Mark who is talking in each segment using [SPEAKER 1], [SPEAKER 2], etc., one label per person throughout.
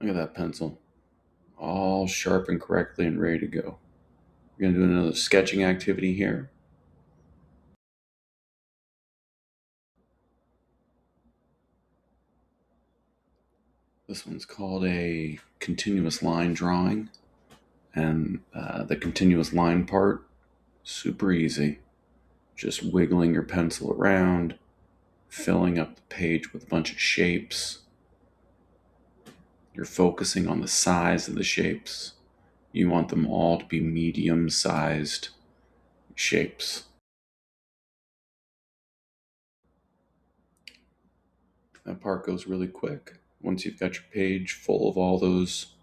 [SPEAKER 1] Look at that pencil. All sharpened correctly and ready to go. We're going to do another sketching activity here. This one's called a continuous line drawing. And the continuous line part, super easy. Just wiggling your pencil around, filling up the page with a bunch of shapes. You're focusing on the size of the shapes. You want them all to be medium-sized shapes. That part goes really quick. Once you've got your page full of all those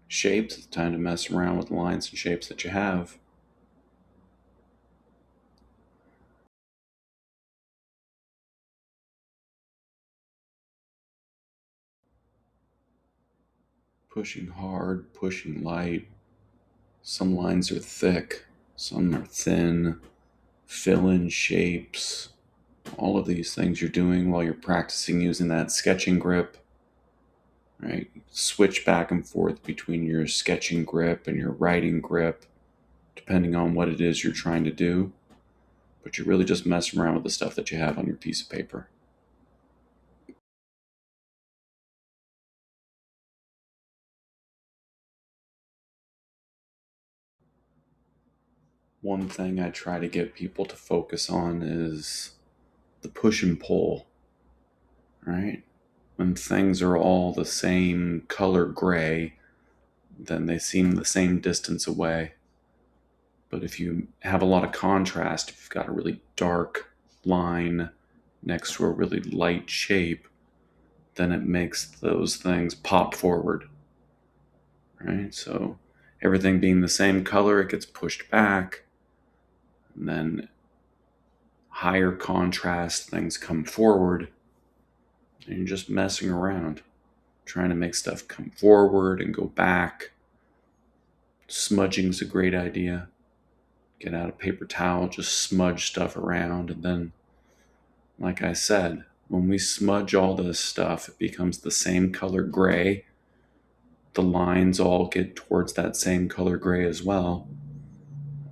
[SPEAKER 1] shapes, it's time to mess around with the lines and shapes that you have. Pushing hard, pushing light. Some lines are thick, some are thin. Fill in shapes. All of these things you're doing while you're practicing using that sketching grip. Right? Switch back and forth between your sketching grip and your writing grip, depending on what it is you're trying to do. But you're really just messing around with the stuff that you have on your piece of paper. One thing I try to get people to focus on is the push and pull, right? When things are all the same color gray, then they seem the same distance away. But if you have a lot of contrast, if you've got a really dark line next to a really light shape, then it makes those things pop forward, right? So everything being the same color, it gets pushed back. And then higher contrast things come forward. And you're just messing around, trying to make stuff come forward and go back. Smudging's a great idea. Get out a paper towel, just smudge stuff around. And then, like I said, when we smudge all this stuff, it becomes the same color gray. The lines all get towards that same color gray as well.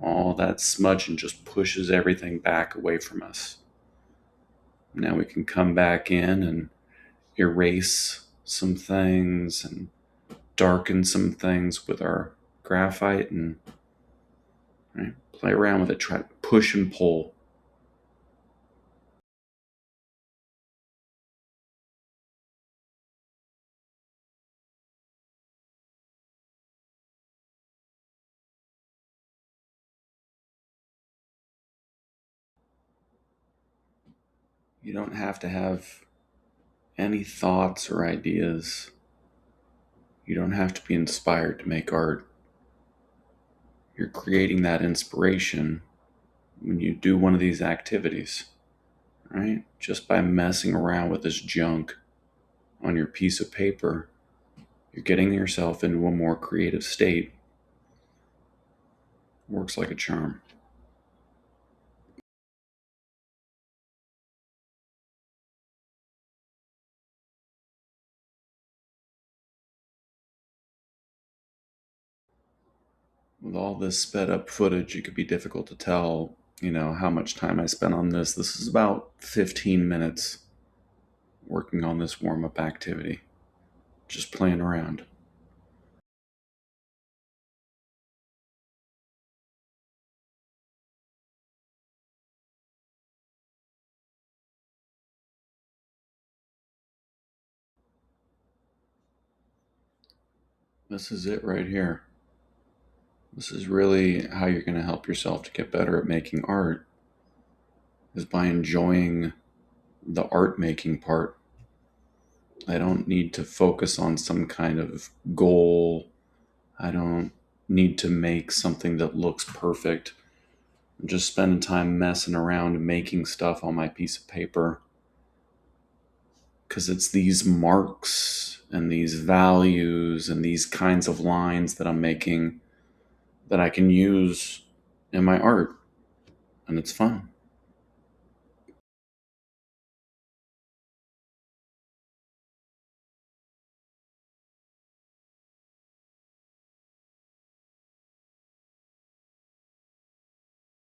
[SPEAKER 1] All that smudging just pushes everything back away from us. Now we can come back in and erase some things and darken some things with our graphite and play around with it, try to push and pull. You don't have to have any thoughts or ideas. You don't have to be inspired to make art. You're creating that inspiration when you do one of these activities, right? Just by messing around with this junk on your piece of paper, you're getting yourself into a more creative state. Works like a charm. With all this sped up footage, it could be difficult to tell, how much time I spent on this. This is about 15 minutes working on this warm up activity, just playing around. This is it right here. This is really how you're going to help yourself to get better at making art, is by enjoying the art making part. I don't need to focus on some kind of goal. I don't need to make something that looks perfect. I'm just spending time messing around and making stuff on my piece of paper. Because it's these marks and these values and these kinds of lines that I'm making that I can use in my art. And it's fun.